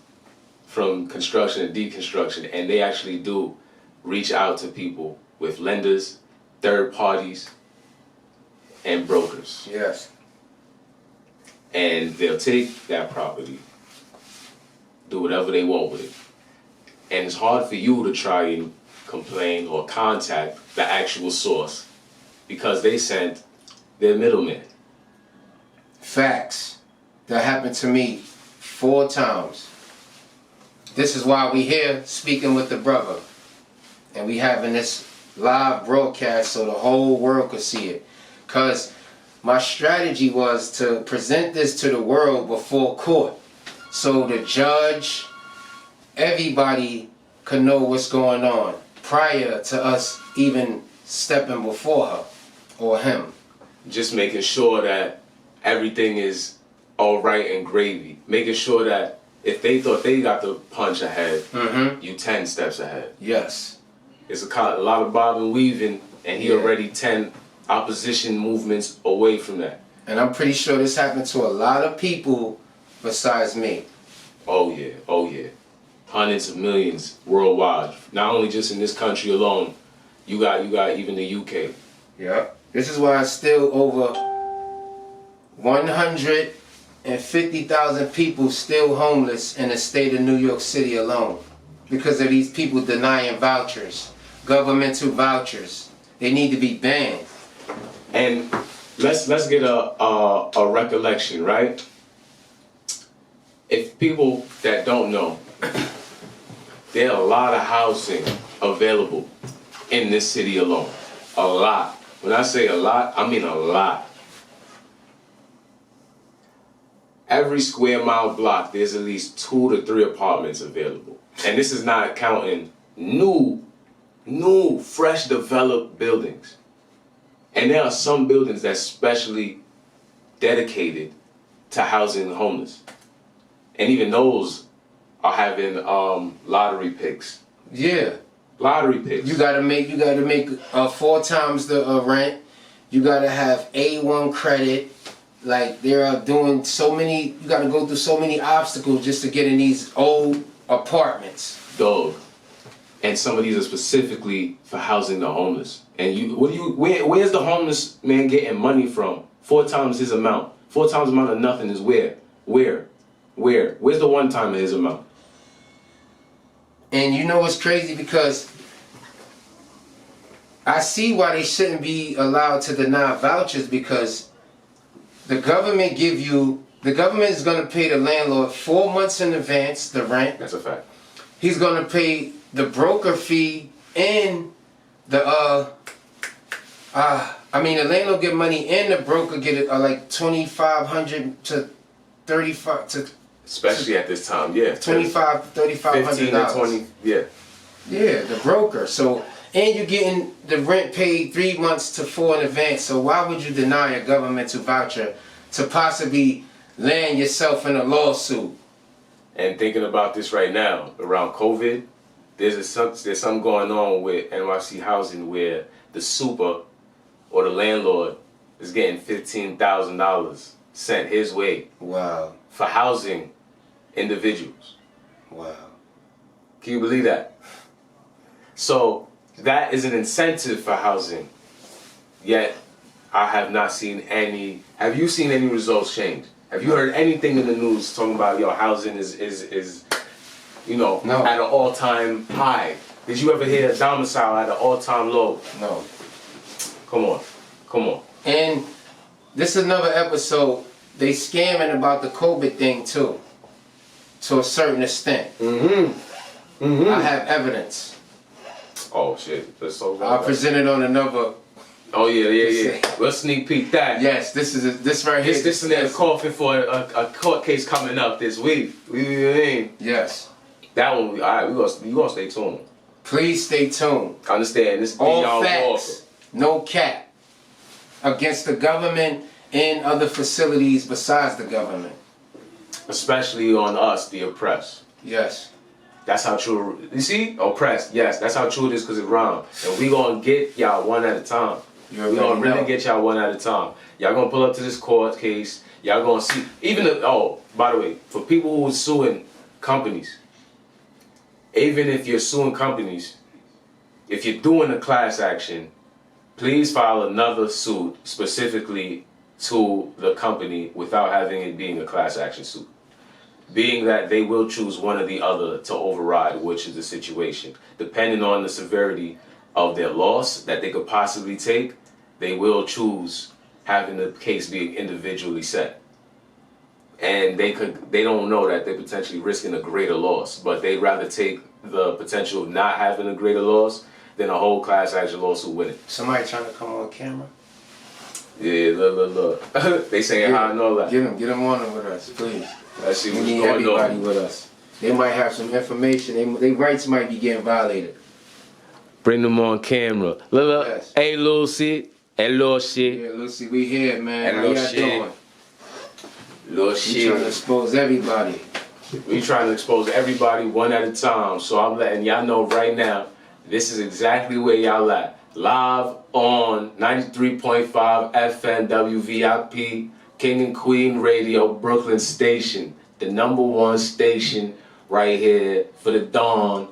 from construction and deconstruction, and they actually do reach out to people with lenders, third parties, and brokers. Yes. And they'll take that property, do whatever they want with it. And it's hard for you to try and complain or contact the actual source because they sent their middleman. Facts. That happened to me 4 times. This is why we here speaking with the brother. And we having this live broadcast so the whole world could see it. Because my strategy was to present this to the world before court. So the judge, everybody could know what's going on prior to us even stepping before her or him. Just making sure that everything is all right and gravy. Making sure that if they thought they got the punch ahead, you 10 steps ahead. Yes. It's a lot of bob and weaving, and he already 10 opposition movements away from that. And I'm pretty sure this happened to a lot of people besides me. Oh yeah, oh yeah. Hundreds of millions worldwide. Not only just in this country alone. You got even the UK. Yeah. This is why still over 150,000 people still homeless in the state of New York City alone. Because of these people denying vouchers. Governmental vouchers. They need to be banned. And let's get a recollection, right? If people that don't know, there are a lot of housing available in this city alone. A lot. When I say a lot, I mean a lot. Every square mile block, there's at least 2 to 3 apartments available. And this is not counting new, fresh developed buildings. And there are some buildings that's specially dedicated to housing the homeless. And even those are having lottery picks. Yeah. Lottery picks. You gotta make 4 times the rent. You gotta have A1 credit. Like they are doing so many. You gotta go through so many obstacles just to get in these old apartments. Dog. And some of these are specifically for housing the homeless. And where's the homeless man getting money from? 4 times his amount. 4 times the amount of nothing is where? Where's the 1 time of his amount? And you know what's crazy, because I see why they shouldn't be allowed to deny vouchers, because the government is going to pay the landlord 4 months in advance the rent. That's a fact. He's going to pay the broker fee and the landlord get money and the broker get it like $2,500 to $35 to. Especially at this time, yeah. $2,500 to $3,500. 15 to 20, yeah. Yeah, the broker. So, and you're getting the rent paid 3 months to 4 in advance. So why would you deny a governmental voucher to possibly land yourself in a lawsuit? And thinking about this right now, around COVID, there's something going on with NYC housing where the super or the landlord is getting $15,000 sent his way. Wow. For housing individuals. Wow. Can you believe that? So that is an incentive for housing. Yet I have not seen any. Have you seen any results change? Have you heard anything in the news talking about housing is No. at an all-time high? Did you ever hear a domicile at an all-time low? No. Come on. And this is another episode. They scamming about the COVID thing too, to a certain extent. I have evidence. Oh shit! Let's talk about I'll that. present it on another. Oh yeah. We'll sneak peek that. Yes, this right here. This is a coffin for a court case coming up this week. You know what I mean? Yes. That one, alright, we gonna stay tuned. Please stay tuned. Understand, this is All Dion facts, no cap, against the government and other facilities besides the government. Especially on us, the oppressed. Yes. That's how true. You see, oppressed. Yes, that's how true it is, because it rhymes. And we gonna get y'all one at a time. We gonna really get y'all one at a time. Y'all gonna pull up to this court case. Y'all gonna see. By the way, for people who are suing companies, even if you're suing companies, if you're doing a class action, please file another suit specifically to the company without having it being a class action suit. Being that they will choose one or the other to override which is the situation. Depending on the severity of their loss that they could possibly take, they will choose having the case being individually set. And they don't know that they're potentially risking a greater loss, but they'd rather take the potential of not having a greater loss than a whole class action lawsuit winning. Somebody trying to come on camera? Yeah, look. They saying hi and all that. Get them on them with us, please. Let's see We what's need going everybody on. with us. They might have some information. Their rights might be getting violated. Bring them on camera. Look. Yes. Hey, Lucy. Hey, little shit. Yeah, Lucy, we here, man. Hey, How little y'all shit. doing? Little We trying to shit. expose everybody. We trying to expose everybody one at a time. So I'm letting y'all know right now, this is exactly where y'all at. Live on 93.5 FM WVIP, King and Queen Radio, Brooklyn Station. the #1 station right here for the dawn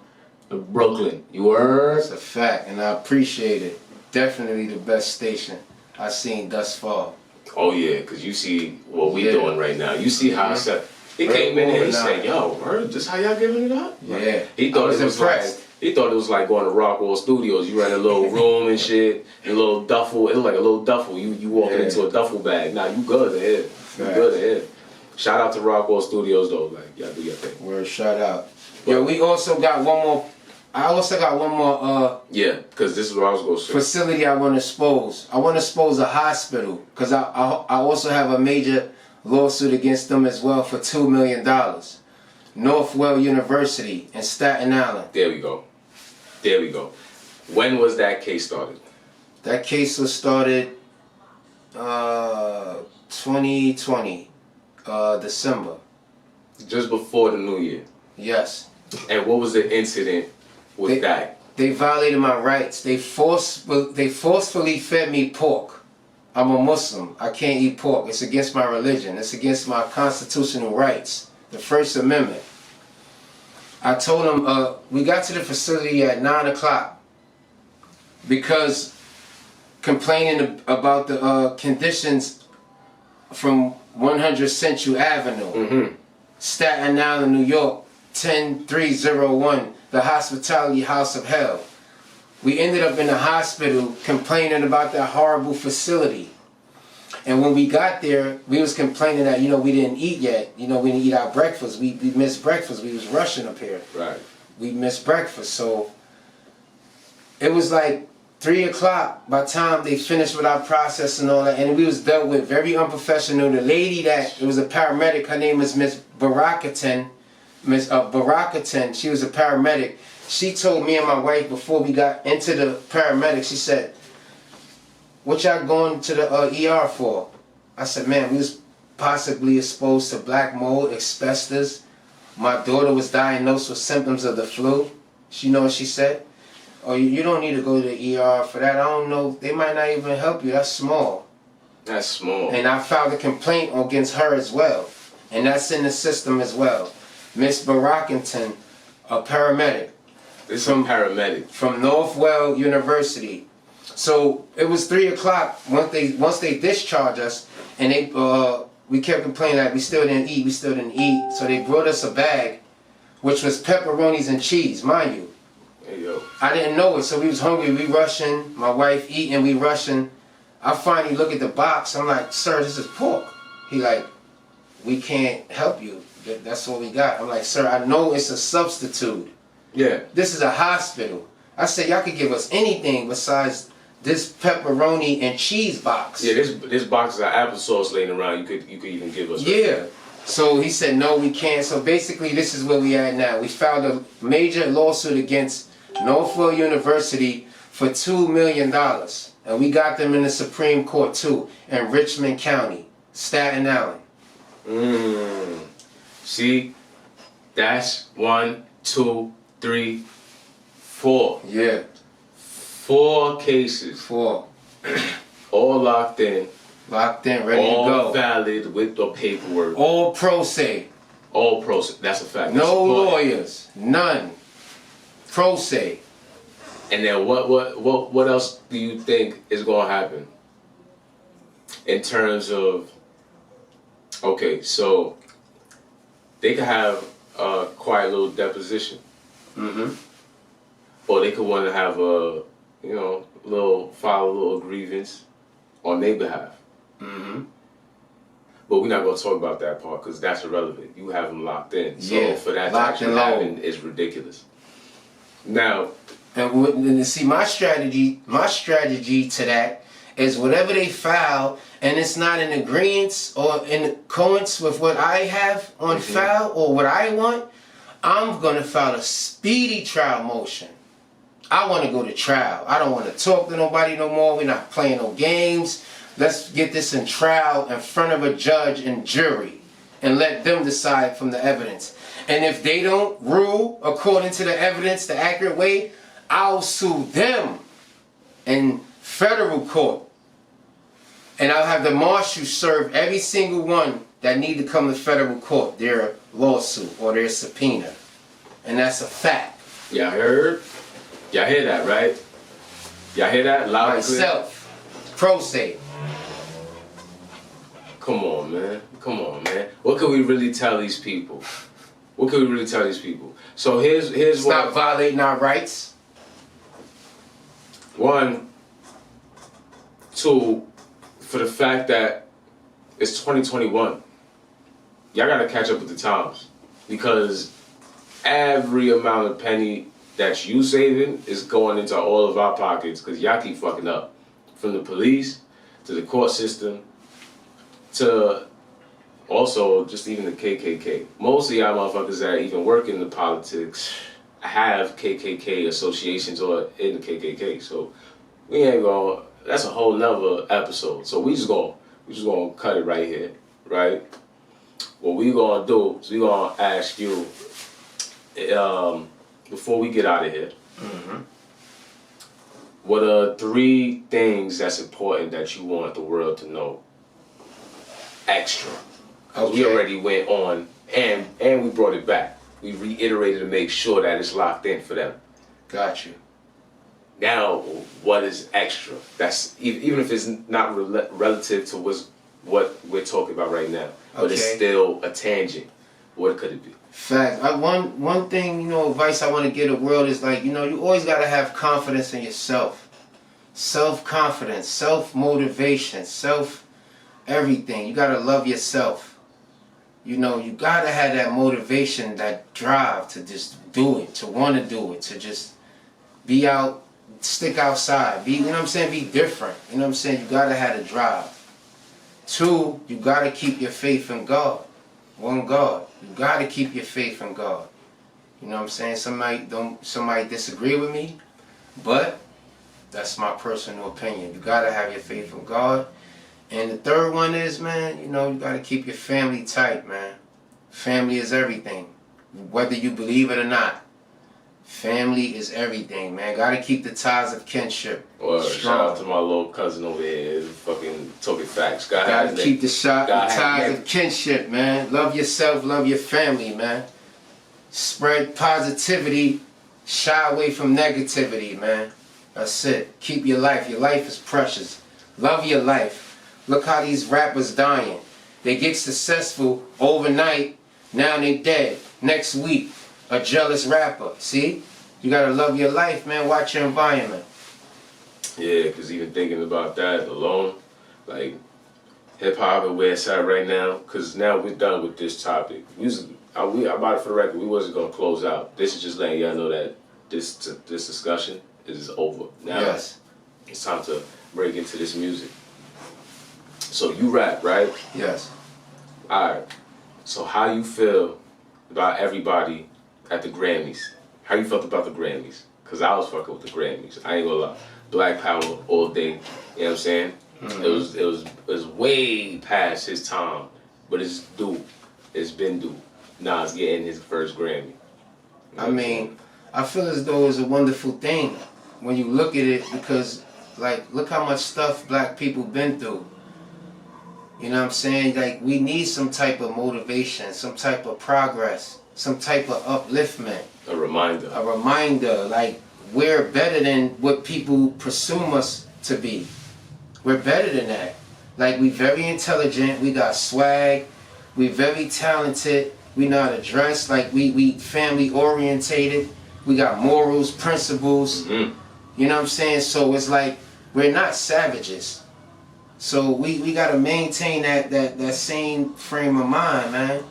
of Brooklyn. You heard? That's a fact, and I appreciate it. Definitely the best station I've seen thus far. Oh yeah, cause you see what we Yeah. doing right now. You see how he came in and he said, "Yo, word, this how y'all giving it up?" Yeah, He thought I was it was impressed. like he thought it was like going to Rockwell Studios. You were in a little room and shit, a little duffel. It was like a little duffel. You walking Yeah. into a duffel bag. Nah, you good ahead. You good ahead. Shout out to Rockwell Studios though. Like y'all do your thing. Word, shout out. Yo, we also got one more. I also got one more Yeah, cause this is what I was gonna say. facility I want to expose. I want to expose a hospital because I also have a major lawsuit against them as well for $2 million. Northwell University in Staten Island. There we go. There we go. When was that case started? That case was started 2020 December. Just before the New Year. Yes. And what was the incident with that? They violated my rights. They forcefully fed me pork. I'm a Muslim. I can't eat pork. It's against my religion. It's against my constitutional rights. The First Amendment. I told them, we got to the facility at 9 o'clock because complaining about the conditions from 100 Central Avenue, Staten Island, New York, 10301, the Hospitality House of Hell. We ended up in the hospital complaining about that horrible facility. And when we got there, we was complaining that, we didn't eat yet. We didn't eat our breakfast. We missed breakfast. We was rushing up here. Right. We missed breakfast. So it was like 3 o'clock by the time they finished with our process and all that. And we was dealt with very unprofessional. The lady it was a paramedic, her name was Miss Barakatan. Miss Barakatan, she was a paramedic. She told me and my wife before we got into the paramedic, she said, "What y'all going to the ER for?" I said, "Man, we was possibly exposed to black mold, asbestos. My daughter was diagnosed with symptoms of the flu." You know what she said? "Oh, you don't need to go to the ER for that. I don't know. They might not even help you. That's small." That's small. And I filed a complaint against her as well. And that's in the system as well. Miss Barakington, a paramedic. This is a paramedic. From Northwell University. So it was 3 o'clock once they discharged us, and we kept complaining that we still didn't eat. So they brought us a bag, which was pepperonis and cheese, mind you. Hey yo. I didn't know it, so we was hungry. We rushing. My wife eating. We rushing. I finally look at the box. I'm like, "Sir, this is pork." He like, "We can't help you. That's what we got." I'm like, "Sir, I know it's a substitute. Yeah. This is a hospital." I said, "Y'all could give us anything besides this pepperoni and cheese box." Yeah, this box of applesauce laying around. You could even give us. Yeah. So he said, "No, we can't." So basically, this is where we at now. We filed a major lawsuit against Northwell University for $2 million, and we got them in the Supreme Court too, in Richmond County, Staten Island. See, that's 1, 2, 3, 4. Yeah. 4 cases. 4. All locked in. Locked in, ready all to go. valid with the paperwork. All pro se. All pro se. That's a fact. No lawyers. None. Pro se. And then what else do you think is gonna happen? In terms of, okay, so they could have a quiet little deposition. Or they could want to have a, file a little grievance on their behalf. But we're not going to talk about that part because that's irrelevant. You have them locked in. So for that to actually happen is ridiculous. Now, and see, my strategy to that is whatever they file and it's not in agreement or in accordance with what I have on file or what I want, I'm going to file a speedy trial motion. I want to go to trial. I don't want to talk to nobody no more. We're not playing no games. Let's get this in trial in front of a judge and jury and let them decide from the evidence. And if they don't rule according to the evidence, the accurate way, I'll sue them in federal court. And I'll have the marshal serve every single one that need to come to federal court, their lawsuit or their subpoena. And that's a fact. Y'all heard? Y'all hear that, right? Y'all hear that? Loud and clear? Myself, pro se. Come on, man. Come on, man. What can we really tell these people? What can we really tell these people? So here's Stop violating our rights. 1, 2, for the fact that it's 2021. Y'all gotta catch up with the times. Because every amount of penny that you saving is going into all of our pockets because y'all keep fucking up. From the police to the court system to also just even the KKK. Most of y'all motherfuckers that even work in the politics have KKK associations or in the KKK. So we ain't gonna, that's a whole nother episode. So we just gonna cut it right here, right? What we gonna do is we gonna ask you, before we get out of here, what are 3 things that's important that you want the world to know? Extra. Okay. We already went on and we brought it back. We reiterated to make sure that it's locked in for them. Got you. Now, what is extra? That's even if it's not relative to what we're talking about right now, but it's Okay. still a tangent. What could it be? Fact. One thing, advice I want to give the world is like, you always got to have confidence in yourself. Self-confidence, self-motivation, everything. You got to love yourself. You got to have that motivation, that drive to just do it, to want to do it, to just be out, stick outside, be, be different. You got to have the drive. 2, you got to keep your faith in God. One God. You got to keep your faith in God. Somebody disagree with me, but that's my personal opinion. You got to have your faith in God. And the 3rd one is, man, you got to keep your family tight, man. Family is everything. Whether you believe it or not. Family is everything, man. Got to keep the ties of kinship Shout strong. out to my little cousin over here, fucking talking facts. Got to keep the ties of kinship, man. Love yourself, love your family, man. Spread positivity, shy away from negativity, man. That's it. Keep your life. Your life is precious. Love your life. Look how these rappers dying. They get successful overnight, now they dead. Next week, a jealous rapper. See? You gotta love your life, man. Watch your environment. Yeah, because even thinking about that alone, like hip-hop and where it's at right now, because now we're done with this topic. I'm about it for the record, we wasn't going to close out. This is just letting y'all know that this discussion is over. Now Yes. it's time to break into this music. So you rap, right? Yes. Alright. So how you feel about everybody at the Grammys? How you felt about the Grammys? Because I was fucking with the Grammys. I ain't gonna lie. Black Power all day. You know what I'm saying? Mm-hmm. It was way past his time. But it's due. It's been due. Nas getting his first Grammy. I mean, I feel as though it's a wonderful thing when you look at it because, like, look how much stuff black people been through. You know what I'm saying? Like, we need some type of motivation, some type of progress, some type of upliftment. A reminder. A reminder, like, we're better than what people presume us to be. We're better than that. Like, we very intelligent, we got swag, we very talented, we know how to dress, like, we family orientated, we got morals, principles, you know what I'm saying? So it's like, we're not savages. So we gotta maintain that same frame of mind, man,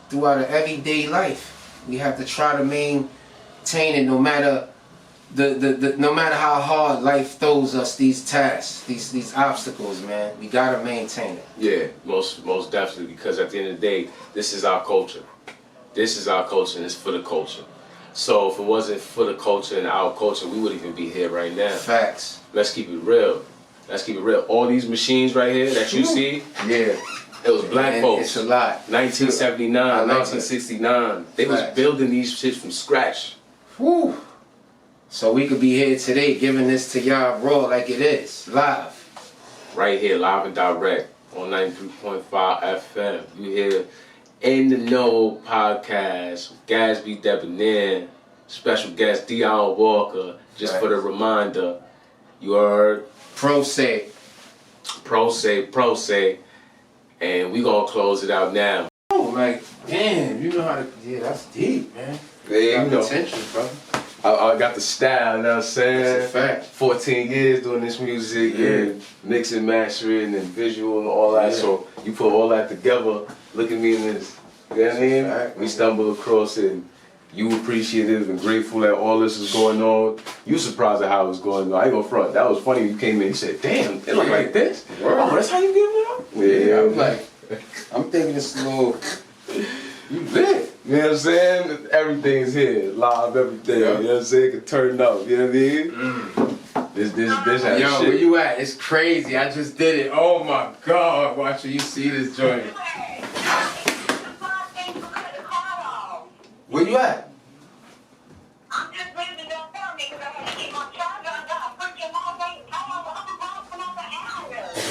throughout our everyday life. We have to try to maintain it no matter no matter how hard life throws us these tasks, these obstacles, man. We gotta maintain it. Yeah, most definitely, because at the end of the day, this is our culture. This is our culture and it's for the culture. So if it wasn't for the culture and our culture, we wouldn't even be here right now. Facts. Let's keep it real. Let's keep it real. All these machines right here that you see, yeah, it was black folks. It's a lot. 1979, 1969. They was building these shits from scratch. Whew. So we could be here today giving this to y'all raw like it is, live. Right here, live and direct. on 93.5 FM. You hear In the Know podcast, Gazbe Debonair, special guest Dion Walker. Just for the reminder, you heard Pro se, and we gonna close it out now. oh, like, damn, you know how to, yeah, that's deep, man. Yeah, you Got know. potential, bro. I got the style, you know what I'm saying? That's a fact. 14 years doing this music and mixing, mastering, and visual and all that. Yeah. So you put all that together, look at me in this. You know what I mean? Fact, We man. stumbled across it. And you appreciative and grateful that all this is going on. You surprised at how it was going on. I ain't gonna front. That was funny. You came in and said, "Damn, it look like this." Word. Oh, that's how you give it up. Yeah, I'm like, I'm thinking it's a little, you lit. You know what I'm saying? Everything's here, live, everything. Yeah. You know what I'm saying? It can turn up. You know what I mean? This has Yo, shit. where you at? It's crazy. I just did it. Oh my God. Watch when you see this joint. Where you at?